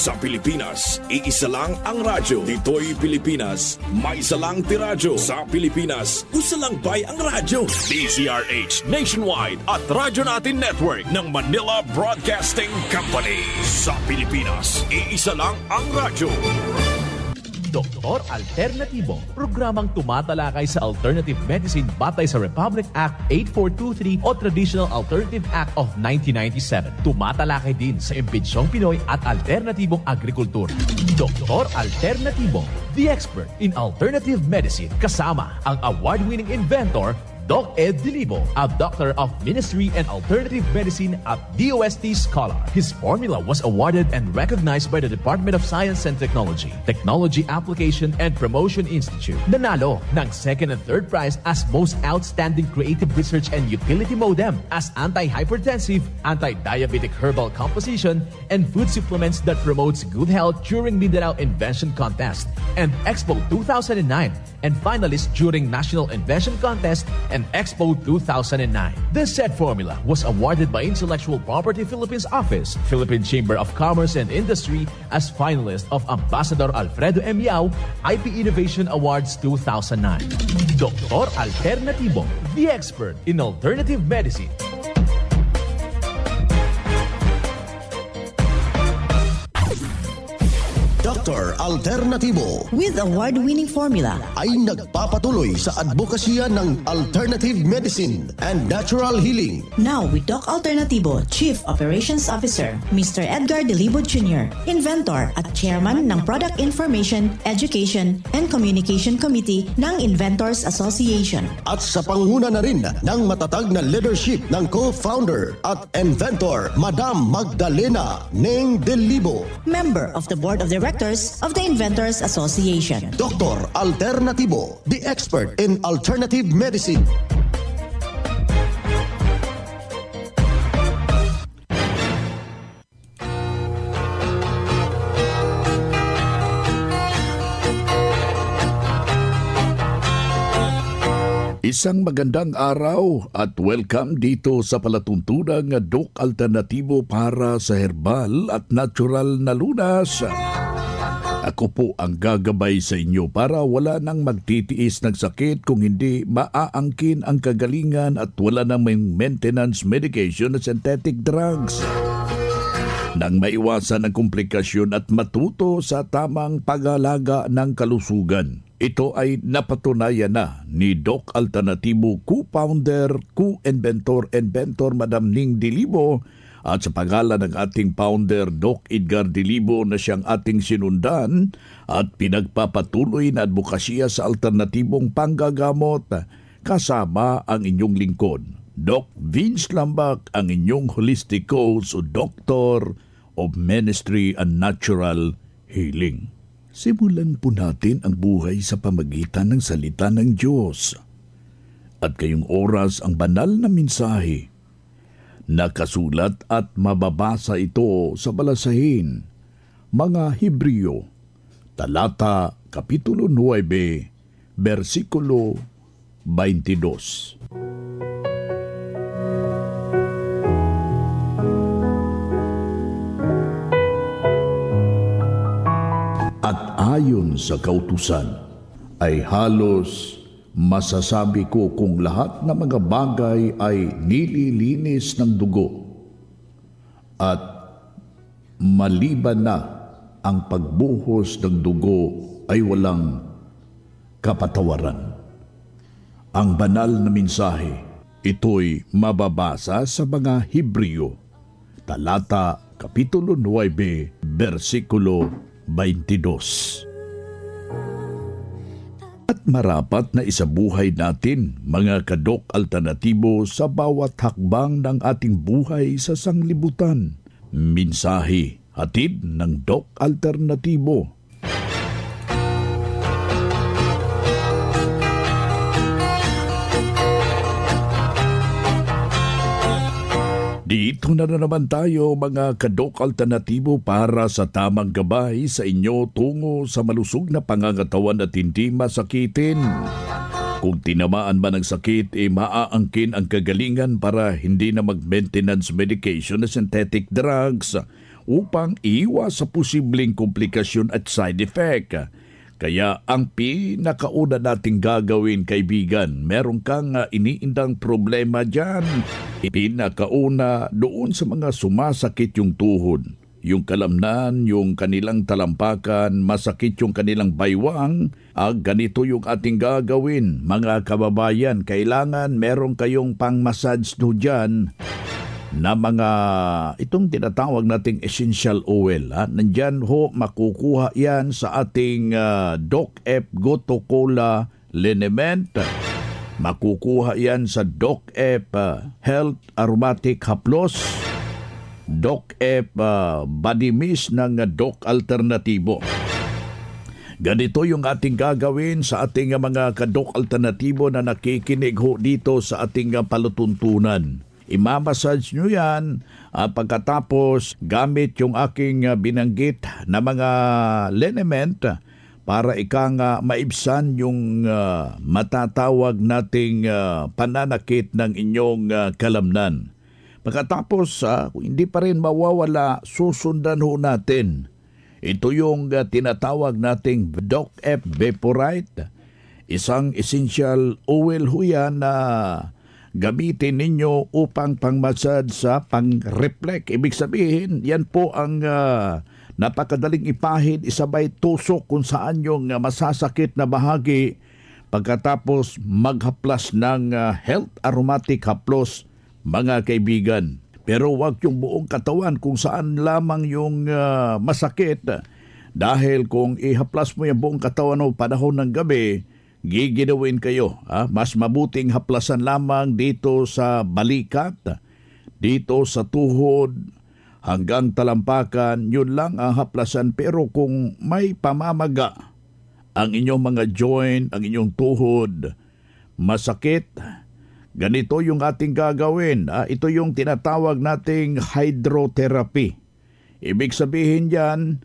Sa Pilipinas, iisa lang ang radyo. Dito'y Pilipinas, may isa lang tiradyo. Sa Pilipinas, usa lang bay ang radyo. DZRH Nationwide at Radyo Natin Network ng Manila Broadcasting Company. Sa Pilipinas, iisa lang ang radyo. Doktor Alternatibo, programang tumatalakay sa alternative medicine batay sa Republic Act 8423 o Traditional Alternative Act of 1997. Tumatalakay din sa impinsyong Pinoy at alternatibong agrikultura. Doktor Alternatibo, the expert in alternative medicine, kasama ang award-winning inventor Doc Ed Dilibo, a doctor of ministry and alternative medicine at DOST Scholar. His formula was awarded and recognized by the Department of Science and Technology, Technology Application and Promotion Institute. Nanalo ng second and third prize as Most Outstanding Creative Research and Utility Modem as Anti-Hypertensive, Anti-Diabetic Herbal Composition, and Food Supplements that promotes good health during Mindanao Invention Contest and Expo 2009, and finalist during National Invention Contest and Expo 2009. This said formula was awarded by Intellectual Property Philippines Office, Philippine Chamber of Commerce and Industry as finalist of Ambassador Alfredo M. Yao IP Innovation Awards 2009. Doktor Alternatibo, the expert in alternative medicine. Dr. Alternatibo with award-winning formula ay nagpapatuloy sa advokasya ng alternative medicine and natural healing. Now with Doc Alternatibo, Chief Operations Officer, Mr. Edgar Dilibo Jr., Inventor at Chairman ng Product Information, Education and Communication Committee ng Inventors Association. At sa panguna na rin ng matatag na leadership ng co-founder at inventor, Madam Magdalena Neng Dilibo, Member of the Board of Directors of the Inventors Association. Dr. Alternatibo, the expert in alternative medicine. Isang magandang araw at welcome dito sa palatuntunang Doc Alternatibo para sa herbal at natural na lunas. Ako po ang gagabay sa inyo para wala nang magtitiis ng sakit kung hindi maaangkin ang kagalingan at wala nang maintenance medication at synthetic drugs. Nang maiwasan ang komplikasyon at matuto sa tamang pag-alaga ng kalusugan. Ito ay napatunayan na ni Doc Alternatibo, co-founder, co-inventor, Madam Ning Dilibo, at sa pangalan ng ating founder, Doc Edgar Dilibo, na siyang ating sinundan at pinagpapatuloy na advokasya sa alternatibong panggagamot, kasama ang inyong lingkod, Doc Vince Lambak, ang inyong holistic coach o Doctor of Ministry and Natural Healing. Simulan po natin ang buhay sa pamagitan ng salita ng Diyos. At kayong oras ang banal na mensahe. Nakasulat at mababasa ito sa balasahin, mga Hebreo, talata, kapitulo 9, versikulo 22. At ayon sa kautusan, ay halos masasabi ko kung lahat ng mga bagay ay nililinis ng dugo at maliban na ang pagbuhos ng dugo ay walang kapatawaran. Ang banal na mensahe, ito'y mababasa sa mga Hebreo, talata, kapitulo 9, versikulo 22. At marapat na isabuhay natin, mga kadok alternatibo, sa bawat hakbang ng ating buhay sa sanglibutan. Mensahe hatid ng Doc Alternatibo. Dito na naman tayo, mga kadok alternatibo, para sa tamang gabay sa inyo tungo sa malusog na pangangatawan at hindi masakitin. Kung tinamaan man ng sakit, maaangkin ang kagalingan para hindi na mag-maintenance medication na synthetic drugs. upang iwas sa posibleng komplikasyon at side effect. Kaya ang pinakauna nating gagawin, kaibigan, meron kang iniindang problema dyan. Pinakauna doon sa mga sumasakit yung tuhod, yung kalamnan, yung kanilang talampakan, masakit yung kanilang baywang. Ganito yung ating gagawin, mga kababayan. Kailangan meron kayong pang-massage do dyan na mga itong tinatawag nating essential oil. Nandyan ho, makukuha yan sa ating Doc F Goto Cola Liniment. Makukuha yan sa Doc F Health Aromatic Haplos, Doc F Body Mist ng Doc Alternatibo. Ganito yung ating gagawin sa ating mga ka-Doc Alternatibo na nakikinig ho dito sa ating palutuntunan. Imamassage nyo yan pagkatapos gamit yung aking binanggit na mga liniment para maibsan yung matatawag nating pananakit ng inyong kalamnan. Pagkatapos, kung hindi pa rin mawawala, susundan ho natin. Ito yung tinatawag nating Doc F Vaporite. Isang essential oil ho yan na gamitin ninyo upang pang-massage sa pang-reflect. Ibig sabihin, yan po ang napakadaling ipahid, isabay tusok kung saan yung masasakit na bahagi pagkatapos maghaplas ng Health Aromatic Haplos, mga kaibigan. Pero wag yung buong katawan kung saan lamang yung masakit. Dahil kung ihaplas mo yung buong katawan o panahon ng gabi, giginawin kayo. Mas mabuting haplasan lamang dito sa balikat, dito sa tuhod, hanggang talampakan, yun lang ang haplasan. Pero kung may pamamaga ang inyong mga joint, ang inyong tuhod, masakit, ganito yung ating gagawin. Ito yung tinatawag nating hydrotherapy. Ibig sabihin yan,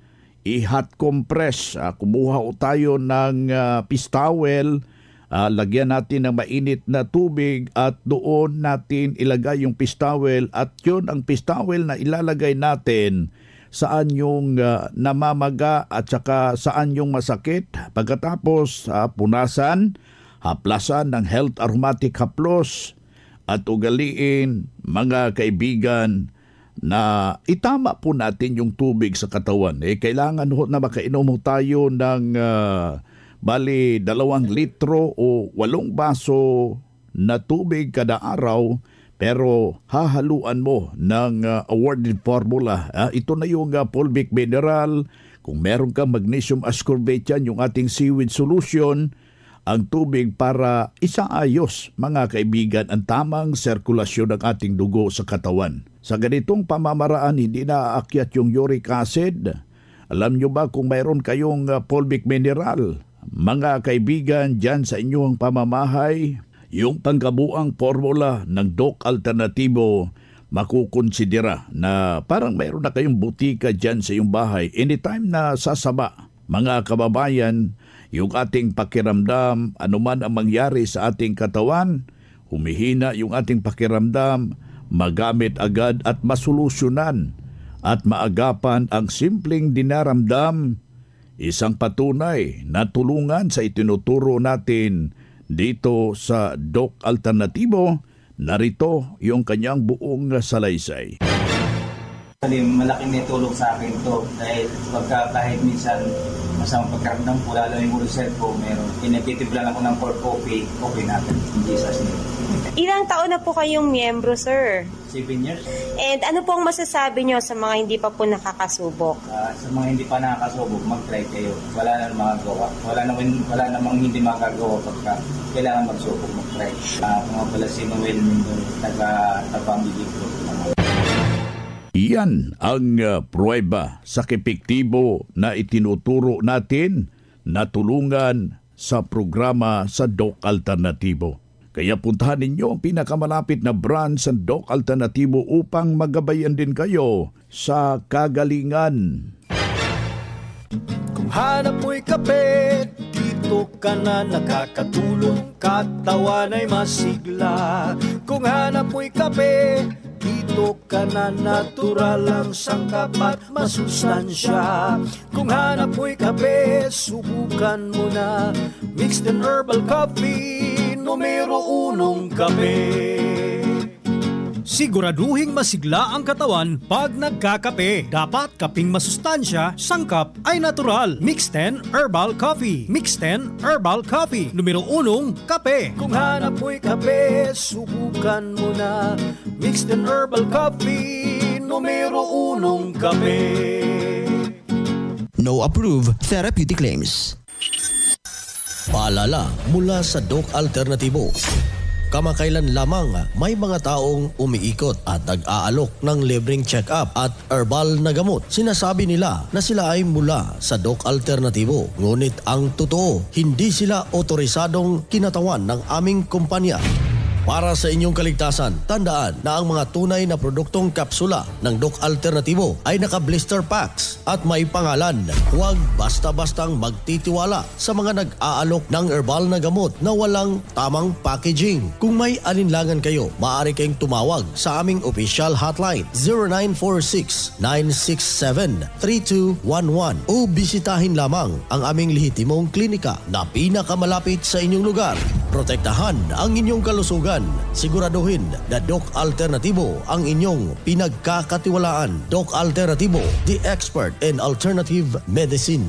i-hot compress. Kumuha tayo ng pistawel, lagyan natin ng mainit na tubig at doon natin ilagay yung pistawel at yun ang pistawel na ilalagay natin saan yung namamaga at saka saan yung masakit. Pagkatapos punasan, haplasan ng Health Aromatic Haplos at ugaliin, mga kaibigan, na itama po natin yung tubig sa katawan. Kailangan na makainom tayo ng 2 litro o 8 baso na tubig kada araw, pero hahaluan mo ng awarded formula. Ito na yung fulvic mineral. Kung meron kang magnesium ascorbate yan, yung ating seaweed solution, ang tubig para isaayos, mga kaibigan, ang tamang sirkulasyon ng ating dugo sa katawan. Sa ganitong pamamaraan, hindi na aakyat yung uric acid. Alam nyo ba kung mayroon kayong fulvic mineral, mga kaibigan, dyan sa inyong pamamahay, yung pangkabuang formula ng Doc Alternatibo, makukonsidera na parang mayroon na kayong butika dyan sa iyong bahay. Anytime na sasaba, mga kababayan, yung ating pakiramdam, anuman ang mangyari sa ating katawan, humihina yung ating pakiramdam, magamit agad at masolusyonan at maagapan ang simpleng dinaramdam, isang patunay na tulungan sa itinuturo natin dito sa Doc Alternatibo. Narito yung kanyang buong salaysay. Malaking may tulong sa akin to dahil kahit minsan masamang pagkaramdam ko, lalo yung result ko, meron. Pinagtitiblan ako ng for coffee, okay natin. Jesus name. Ilang taon na po kayong miyembro, sir? 7 years. And ano pong masasabi nyo sa mga hindi pa po nakakasubok? Sa mga hindi pa nakakasubok, mag-try kayo. Wala na magagawa. Wala namang hindi magagawa pagka kailangan magsubok, mag-try. Mga pala si Noel Mindon, taga-Tabang Biligro. Iyan ang pruweba sa epektibo na itinuturo natin na tulungan sa programa sa Doc Alternatibo. Kaya puntahan ninyo ang pinakamalapit na branch sa Doc Alternatibo upang magabayan din kayo sa kagalingan. Kung hanap mo'y kape, dito ka na nakakatulong, katawan ay masigla. Kung hanap mo'y kape, dito ka na natural ang sangkap at masustansya. Kung hanap mo'y kape, subukan mo na mixed and herbal coffee, numero 1 kape. Siguraduhing masigla ang katawan pag nagkakape. Dapat kaping masustansya, sangkap ay natural. Mixed 10 Herbal Coffee. Mixed 10 Herbal Coffee. Numero 1, kape. Kung hanap mo'y kape, subukan mo na Mixed 10 Herbal Coffee. Numero 1, kape. No approved therapeutic claims. Paalala mula sa Doc Alternatibo. Kamakailan lamang may mga taong umiikot at nag-aalok ng libreng check-up at herbal na gamot. Sinasabi nila na sila ay mula sa Doc Alternatibo. Ngunit ang totoo, hindi sila otorisadong kinatawan ng aming kumpanya. Para sa inyong kaligtasan, tandaan na ang mga tunay na produktong kapsula ng Doc Alternatibo ay naka-blister packs at may pangalan. Huwag basta-bastang magtitiwala sa mga nag-aalok ng herbal na gamot na walang tamang packaging. Kung may alinlangan kayo, maaari kayong tumawag sa aming official hotline 0946-967-3211 o bisitahin lamang ang aming lehitimong klinika na pinakamalapit sa inyong lugar. Protektahan ang inyong kalusugan. Siguraduhin na Doc Alternatibo ang inyong pinagkakatiwalaan. Doc Alternatibo, the expert in alternative medicine.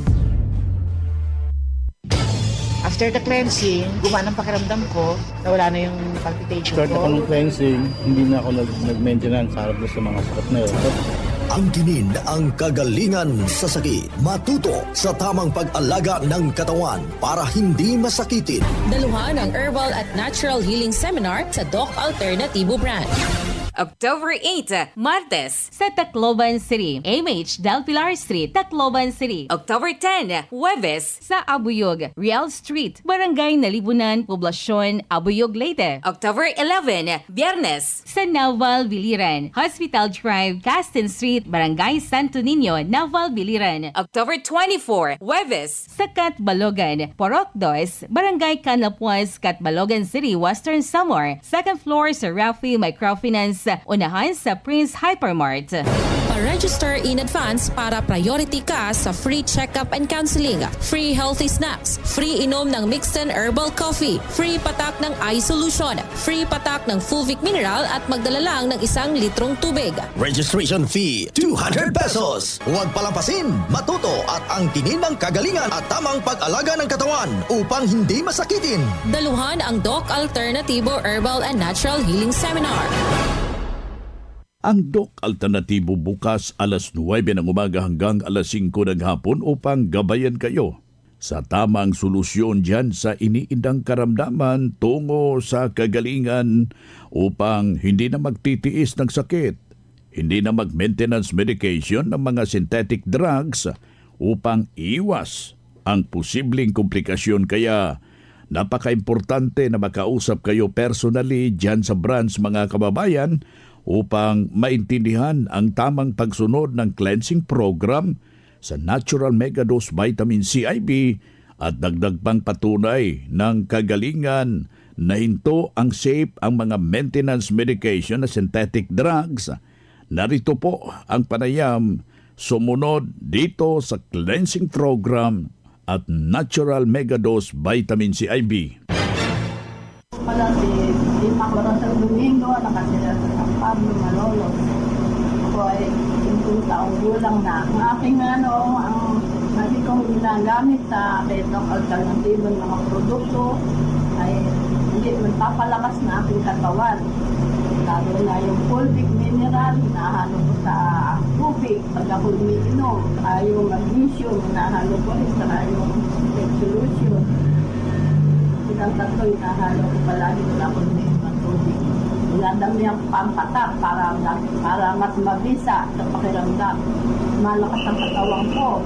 After the cleansing, gumana ang pakiramdam ko, nawala na yung palpitation ko. Start ako ng cleansing, hindi na ako nag-maintenance harap sa mga sakit na yun. Angkinin ang kagalingan sa sakit. Matuto sa tamang pag-alaga ng katawan para hindi masakitin. Daluhan ang Herbal at Natural Healing Seminar sa Doc Alternatibo Brand. October 8, Martes, sa Tacloban City, MH Del Pilar Street, Tacloban City. October 10, Huwebes, sa Abuyog, Real Street, Barangay Nalibunan, Poblasyon, Abuyog, Leyte. October 11, Biyernes, sa Naval, Biliran, Hospital Drive, Castin Street, Barangay Santo Niño, Naval, Biliran. October 24, Huwebes, sa Catbalogan, Porok 2, Barangay Canapuas, Catbalogan City, Western Samar. Second floor sa Rafi Microfinance, unahan sa Prince Hypermart. Pa-register in advance para priority ka sa free check-up and counseling, free healthy snacks, free inom ng mixed and herbal coffee, free patak ng eye solution, free patak ng Fulvic mineral at magdala lang ng 1 litrong tubig. Registration fee, 200 pesos. Huwag palampasin, matuto at angkinin ng kagalingan at tamang pag-alaga ng katawan upang hindi masakitin. Daluhan ang Doc Alternatibo Herbal and Natural Healing Seminar. Ang Doc Alternatibo bukas alas 9 ng umaga hanggang alas 5 ng hapon upang gabayan kayo sa tamang solusyon dyan sa iniindang karamdaman tungo sa kagalingan upang hindi na magtitiis ng sakit, hindi na mag-maintenance medication ng mga synthetic drugs upang iwas ang posibleng komplikasyon. Kaya napaka-importante na makausap kayo personally dyan sa branch, mga kababayan, upang maintindihan ang tamang pagsunod ng cleansing program sa Natural Megadose Vitamin CIB at dagdag pang patunay ng kagalingan na hinto ang safe ang mga maintenance medication na synthetic drugs. Narito po ang panayam sumunod dito sa cleansing program at Natural Megadose Vitamin CIB. Di makulang sa Domingo, nakatira sa San Pablo, Manolo. Ako ay 20 taong gulang na. Ang aking ang hindi kong ginagamit sa Doc Alternatibo ng mga produkto ay hindi magpapalakas na aking katawan. Lalo na yung Fulvic mineral, hinahalo ko sa tubig pag ako umiinom. Yung magnesium, hinahalo ko rin sa yung solution. Ang tatlo, hinahalo ko palagi na ako ng tubig. Iladami ang pampatak para mas mabisa sa pakiramdam. Malakas ang katawan ko.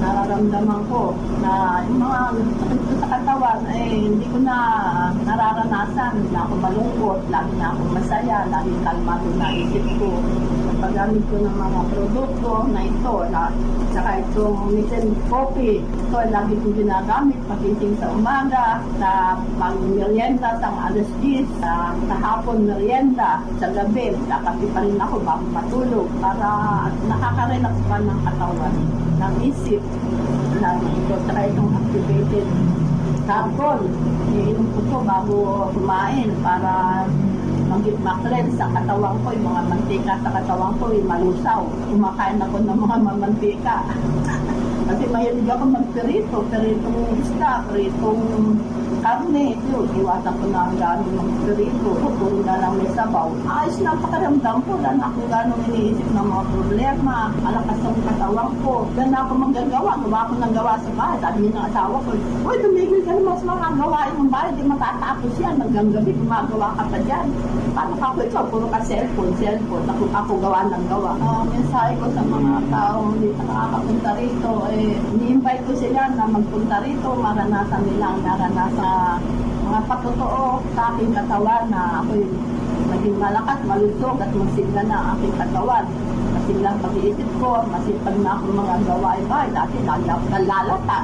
nararamdaman ko na yung mga sakit ko sa katawan, hindi ko na nararanasan. Hindi na ako malungkot, lagi na ako masaya, lagi kalmado na isip ko. Paggamit ko ng mga produkto na ito, saka itong Mixen Coffee, ito lagi ko ginagamit, pagising sa umaga, sa pag-merienda, sa alas 10, sa hapon merienda, sa gabi, kakapi pa rin ako bago matulog para nakaka-relax pa ng katawan, ng isip. Lagi ito, saka itong activated charcoal, iinom ko ito bago kumain para mag-cleanse sa katawan ko, yung mga mantika sa katawan ko, yung malusaw. Kumakain ako ng mga mantika. Kasi mahilig ako magperito, peritong isda, peritong karne. Iwasan ko na ang gano'n ng perito. Puro na lang may sabaw. Ayos na ang pakiramdam ko. Dahil ako gano'n iniisip ng mga problema. Malakas ang katawan ko. Dahil ako manggagawa. Gawa ko ng gawa sa bahay. Sabi ng asawa ko, uy, tumigil ka naman sa mga gawain ng bahay. Di matatapos yan. Hanggang gabi, gumagawa ka pa dyan. Paano ka po ikaw? Puro ka cellphone. Ako gawa ng gawa. Mensahe ko sa mga taong hindi nakakapunta rito. Ni-invite ko sila na magpunta rito. Maranasan nila ang naranasan mga patotoo sa aking katawan na ako'y naging malakas, malusog at masigla na ang aking katawan. Masigla ang pag-iisip ko, masipag na akong mga gawain bahay. Dati lagi ako nalalata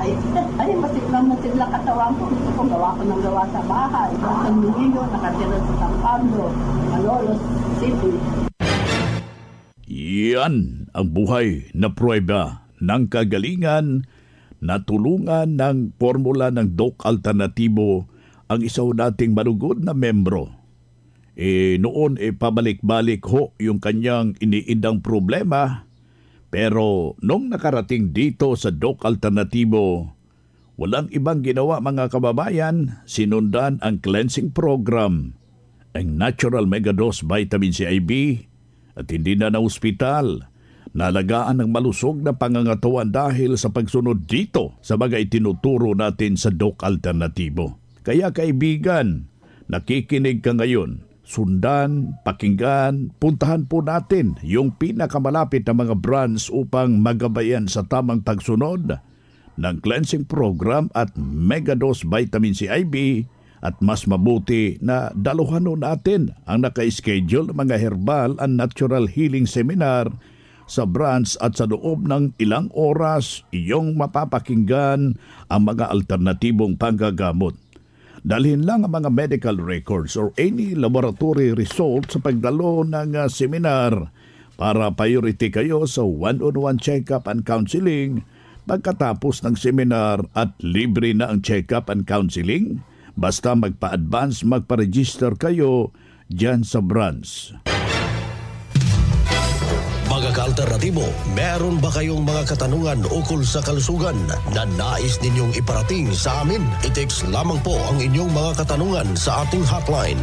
masigla katawan ko. Gusto ko gawa ko ng gawa sa bahay. Sa Murillo, nakatira sa San Pablo, Malolos City. Yan ang buhay na pruweba ng kagalingan na tulungan ng formula ng Doc Alternatibo ang isa nating malugod na membro. Noon pabalik-balik ho yung kanyang iniindang problema, pero nung nakarating dito sa Doc Alternatibo, walang ibang ginawa mga kababayan, sinundan ang cleansing program, ang Natural Megadose Vitamin CIB, at hindi na ospital. Nalagaan ng malusog na pangangatawan dahil sa pagsunod dito sa mga itinuturo natin sa Doc Alternatibo. Kaya kaibigan, nakikinig ka ngayon, sundan, pakinggan, puntahan po natin yung pinakamalapit na mga branch upang magabayan sa tamang pagsunod ng cleansing program at Megadose Vitamin CIB, at mas mabuti na daluhanon natin ang naka-schedule mga herbal and natural healing seminar sa branch at sa loob ng ilang oras iyong mapapakinggan ang mga alternatibong panggagamot. Dalhin lang ang mga medical records or any laboratory result sa pagdalo ng seminar para priority kayo sa one-on-one check-up and counseling pagkatapos ng seminar, at libre na ang check-up and counseling basta magpa-advance, magpa-register kayo dyan sa branch. Mga ka-alternatibo, meron ba kayong mga katanungan ukol sa kalusugan na nais ninyong iparating sa amin? I-text lamang po ang inyong mga katanungan sa ating hotline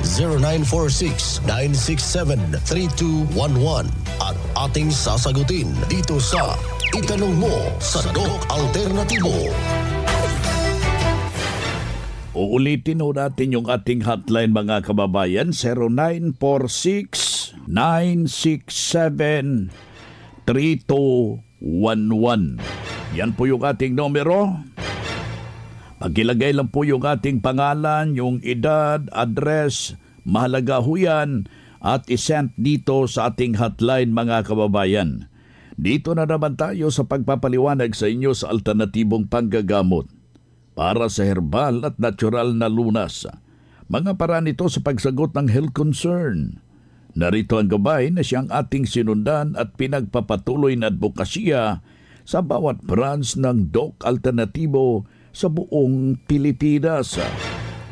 0946-967-3211 at ating sasagutin dito sa Itanong Mo sa Doc Alternatibo. Uulitin ho natin yung ating hotline mga kababayan, 0946-967-3211. Yan po yung ating numero. Pagilagay lang po yung ating pangalan, yung edad, address, mahalaga ho yan, at isend dito sa ating hotline mga kababayan. Dito na naman tayo sa pagpapaliwanag sa inyo sa alternatibong panggagamot para sa herbal at natural na lunas. Mga paraan ito sa pagsagot ng health concern. Narito ang gabay na siyang ating sinundan at pinagpapatuloy na advokasya sa bawat branch ng Doc Alternatibo sa buong Pilipinas.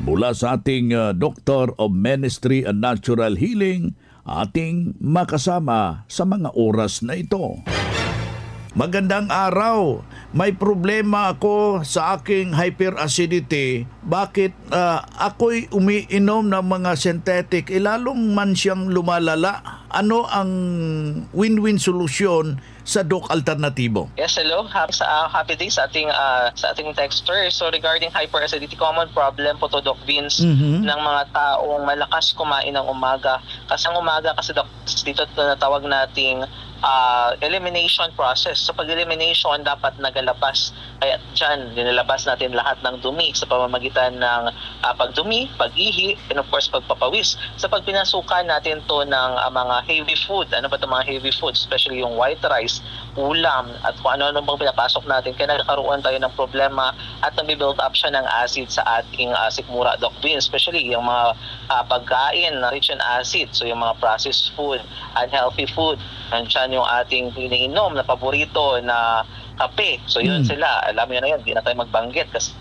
Mula sa ating Doctor of Ministry and Natural Healing, ating makasama sa mga oras na ito. Magandang araw. May problema ako sa aking hyperacidity. Bakit ako'y umiinom ng mga synthetic? Lalong man siyang lumalala. Ano ang win-win solusyon sa Doc Alternatibo? Yes, hello. Happy day sa ating texter. So regarding hyperacidity, common problem po to Doc Vince ng mga taong malakas kumain ng umaga. Kasi ang umaga kasi Doc, dito natawag nating elimination process. So pag-elimination, dapat nagalabas. Kaya dyan, nilalabas natin lahat ng dumi sa pamamagitan ng pagdumi, pag-ihi, and of course pagpapawis. Sa pagpinasukan natin to ng mga heavy food. Ano ba itong mga heavy food? Especially yung white rice, ulam, at kung ano-ano bang pinapasok natin. Kaya nagkaroon tayo ng problema at nabibuild up siya ng acid sa ating sikmura, Doc Vin. Especially yung mga pagkain na rich in acid. So yung mga processed food, unhealthy food. Nandiyan yung ating iniinom na paborito na kape. So yun sila, alam nyo na yun, hindi na tayo magbanggit kasi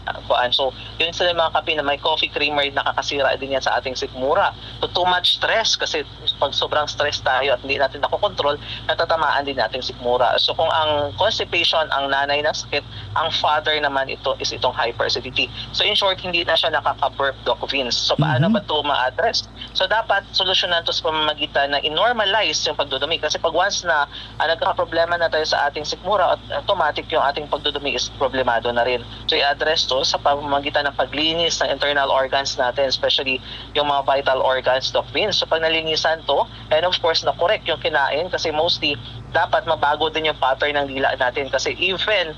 so yun sila yung mga kape na may coffee creamer, nakakasira din yan sa ating sikmura. So too much stress, kasi pag sobrang stress tayo at hindi natin nakokontrol, natatamaan din nating sikmura. So kung ang constipation ang nanay ng sakit, ang father naman is itong hyperacidity. So in short, hindi na siya nakaka-burp, Doc Vince. So paano ba ito ma-address? So dapat solusyonan ito sa pamamagitan na i-normalize yung pagdudumi, kasi pag once na nagkakaproblema na tayo sa ating sikmura, automatic yung ating pagdudumi is problemado na rin. So i-address to sa pamamagitan ng paglinis ng internal organs natin, especially yung mga vital organs, Doc Vince. So pag nalinisan to, and of course na-correct yung kinain, kasi mostly dapat mabago din yung pattern ng dila natin, kasi even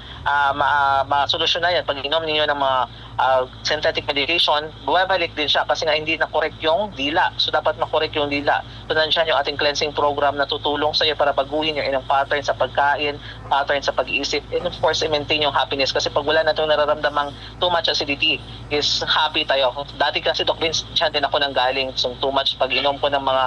masolusyon na yan pag inom ninyo ng mga synthetic medication, bumabalik din siya kasi nga hindi na-correct yung dila. So dapat ma-correct yung dila. So nandiyan yung ating cleansing program na tutulong sa iyo para baguhin yung inyong pattern sa pagkain, pattern sa pag-iisip, and of course i-maintain yung happiness, kasi pag wala na itong nararamdamang too much acidity is happy tayo. Dati kasi, Doc Vince, dyan din ako nang galing. So too much pag inom ko ng mga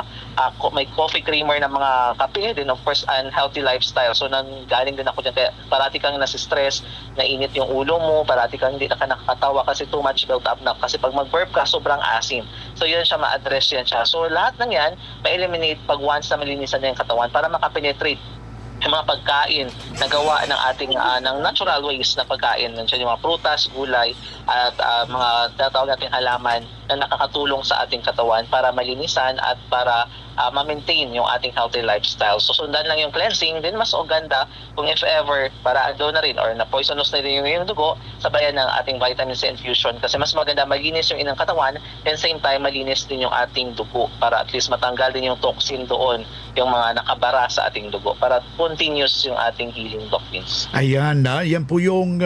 may coffee creamer ng mga kape, then of course unhealthy lifestyle. So nang galing din ako dyan, kaya parati kang nasi-stress, nainit yung ulo mo, parati kang hindi na ka nakakatawa kasi too much built up na, kasi pag mag-burp ka sobrang asim. So yun siya, ma-address yan siya. So lahat ng yan ma-eliminate pag once na malinisan na yung katawan para makapenetrate yung mga pagkain na gawa ng ating ng natural ways na pagkain. Nandiyan yung mga prutas, gulay at mga tinatawag nating halaman na nakakatulong sa ating katawan para malinisan at para ma-maintain yung ating healthy lifestyle. So sundan lang yung cleansing, din mas ganda kung if ever para ando na rin or na poisonous na rin yung dugo, sabayan ng ating vitamin C infusion, kasi mas maganda malinis yung inang katawan and same time malinis din yung ating dugo para at least matanggal din yung toxin doon, yung mga nakabara sa ating dugo, para continuous yung ating healing, Doc Vince. Ayan na, yan po yung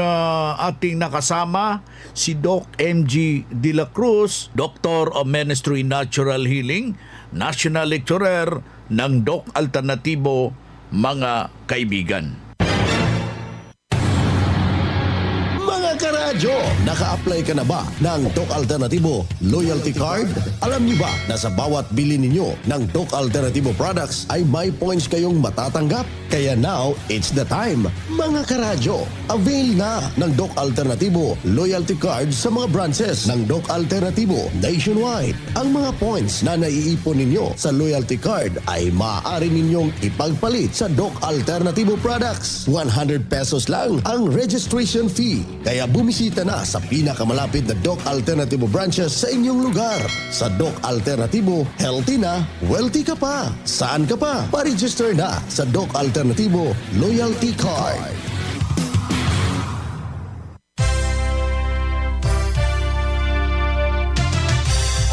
ating nakasama, si Doc MG De La Cruz, Doctor of Ministry Natural Healing, National Lecturer ng Doc Alternatibo, mga kaibigan. Karadyo, naka-apply ka na ba ng Doc Alternatibo Loyalty Card? Alam niyo ba na sa bawat bili ninyo ng Doc Alternatibo products ay may points kayong matatanggap? Kaya now, it's the time. Mga karadyo, avail na ng Doc Alternatibo Loyalty Card sa mga branches ng Doc Alternatibo nationwide. Ang mga points na naiipon ninyo sa Loyalty Card ay maaari ninyong ipagpalit sa Doc Alternatibo products. 100 pesos lang ang registration fee. Kaya bumisita na sa pinakamalapit na Doc Alternatibo branches sa inyong lugar. Sa Doc Alternatibo, healthy na, wealthy ka pa. Saan ka pa? Pa-register na sa Doc Alternatibo Loyalty Card.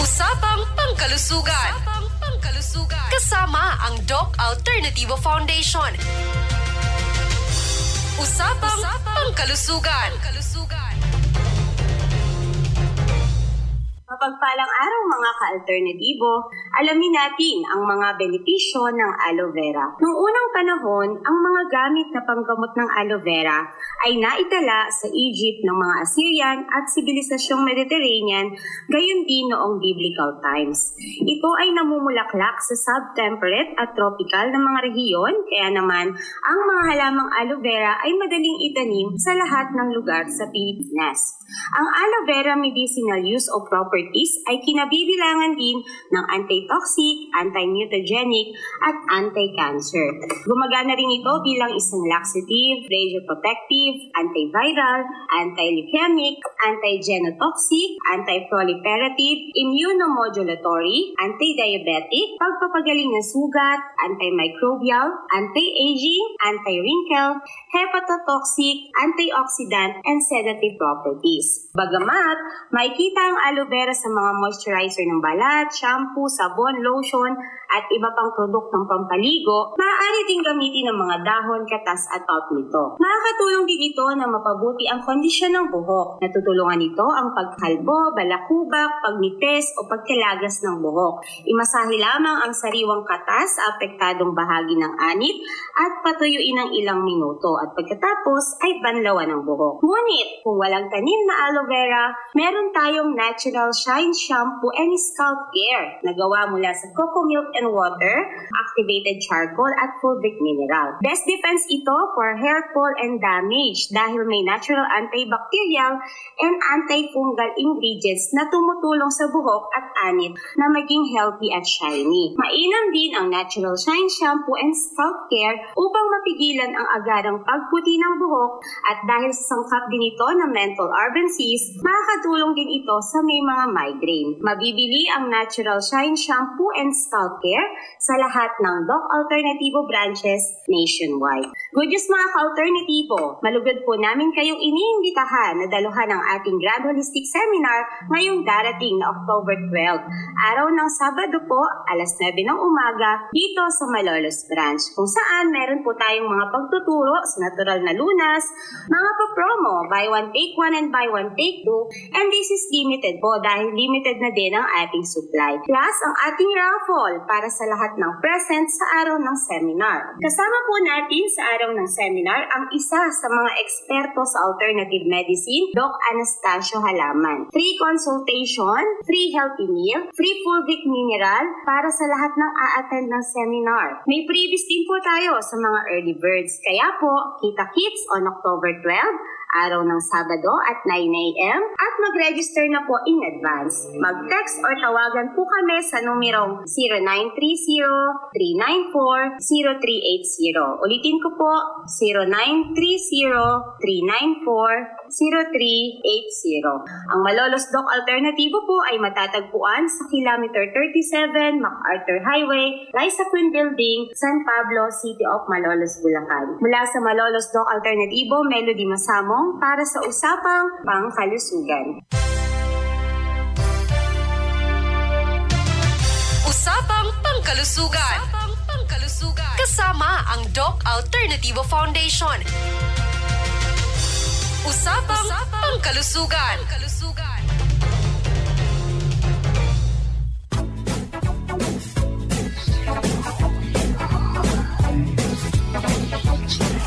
Usapang Pangkalusugan. Kasama ang Doc Alternatibo Foundation. Usapang Pangkalusugan. Mapagpalang araw mga ka-alternatibo, alamin natin ang mga benepisyo ng aloe vera. Noong unang panahon, ang mga gamit na panggamot ng aloe vera ay naitala sa Egypt ng mga Assyrian at sibilisasyong Mediterranean, gayon din noong biblical times. Ito ay namumulaklak sa subtemperate at tropical na mga rehiyon, kaya naman ang mga halamang aloe vera ay madaling itanim sa lahat ng lugar sa Pilipinas. Ang aloe vera medicinal use o properties ay kinabibilangan din ng anti-toxic, anti-mutagenic, at anti-cancer. Gumagana rin ito bilang isang laxative, radioprotective, antiviral, anti-leukemic, anti-genotoxic, anti-proliferative, immunomodulatory, anti-diabetic, pagpapagaling ng sugat, antimicrobial, anti-aging, anti-wrinkle, hepatotoxic, antioxidant, and sedative properties. Bagamat, makikita ang aloe vera sa mga moisturizer ng balat, shampoo, sabon, lotion, at iba pang produktong pampaligo, maaari din gamitin ng mga dahon, katas at pulp nito. Makakatulong din ito na mapabuti ang kondisyon ng buhok. Natutulungan nito ang pagkalbo, balakubak, pagnites o pagkalagas ng buhok. Imasahe lamang ang sariwang katas sa apektadong bahagi ng anit at patuyuin ng ilang minuto at pagkatapos ay banlawan ng buhok. Ngunit kung walang tanim na aloe vera, meron tayong natural shine shampoo and scalp care na gawa mula sa cocoa milk and water, activated charcoal at fulvic mineral. Best defense ito for hair fall and damage dahil may natural antibacterial and antifungal ingredients na tumutulong sa buhok at anit na maging healthy at shiny. Mainam din ang natural shine shampoo and scalp care upang mapigilan ang agarang pagputi ng buhok at dahil sa sangkap din ito ng menthol arbances, makakatulong din ito sa may mga migraine. Mabibili ang natural shine shampoo and scalp care sa lahat ng Doc Alternativo branches nationwide. Good news mga ka-alternatibo, malugod po namin kayong iniimbitahan na daluhan ang ating Grand Holistic Seminar ngayong darating na October 12, araw ng Sabado po, alas 9 ng umaga, dito sa Malolos Branch, kung saan meron po tayong mga pagtuturo sa natural na lunas, mga pa-promo, buy one take one and buy one take two, and this is limited po dahil limited na din ang ating supply. Plus, ang ating raffle para sa lahat ng present sa araw ng seminar. Kasama po natin sa araw ng seminar ang isa sa mga eksperto sa alternative medicine, Doc Anastasio Halaman. Free consultation, free healthy meal, free fulvic mineral para sa lahat ng a-attend ng seminar. May previous din po tayo sa mga early birds. Kaya po, kita-kits on October 12, araw ng Sabado at 9 a.m. at mag-register na po in advance. Mag-text or tawagan po kami sa numerong 0930-394-0380. Ulitin ko po, 0930-394-0380. Ang Malolos Doc Alternativo po ay matatagpuan sa kilometer 37, MacArthur Highway, Liza Queen Building, San Pablo, City of Malolos, Bulacan. Mula sa Malolos Doc Alternativo, Melody Masamo para sa Usapang Pangkalusugan. Usapang Pangkalusugan. Kasama ang Doc Alternativo Foundation. Usapang Pangkalusugan.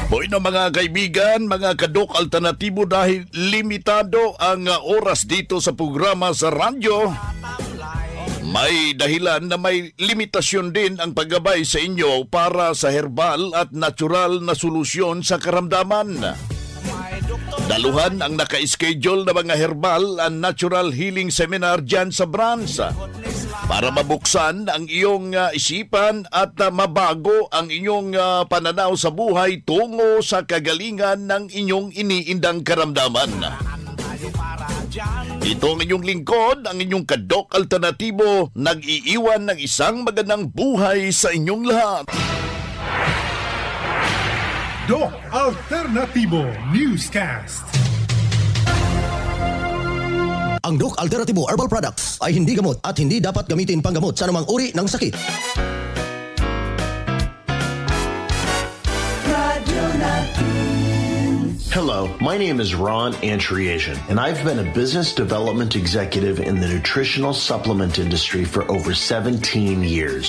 Bueno mga kaibigan, mga kadok alternatibo, dahil limitado ang oras dito sa programa sa radyo, may dahilan na may limitasyon din ang paggabay sa inyo para sa herbal at natural na solusyon sa karamdaman. Daluhan ang naka-schedule na mga herbal and natural healing seminar dyan sa branch para mabuksan ang iyong isipan at mabago ang inyong pananaw sa buhay tungo sa kagalingan ng inyong iniindang karamdaman. Ito ang inyong lingkod, ang inyong kadok alternatibo, nag-iiwan ng isang magandang buhay sa inyong lahat. Doc Alternativo Newscast. Ang Doc Alternativo Herbal Products ay hindi gamot at hindi dapat gamitin panggamot sa anumang uri ng sakit. Hello, my name is Ron Antriasian, and I've been a business development executive in the nutritional supplement industry for over 17 years.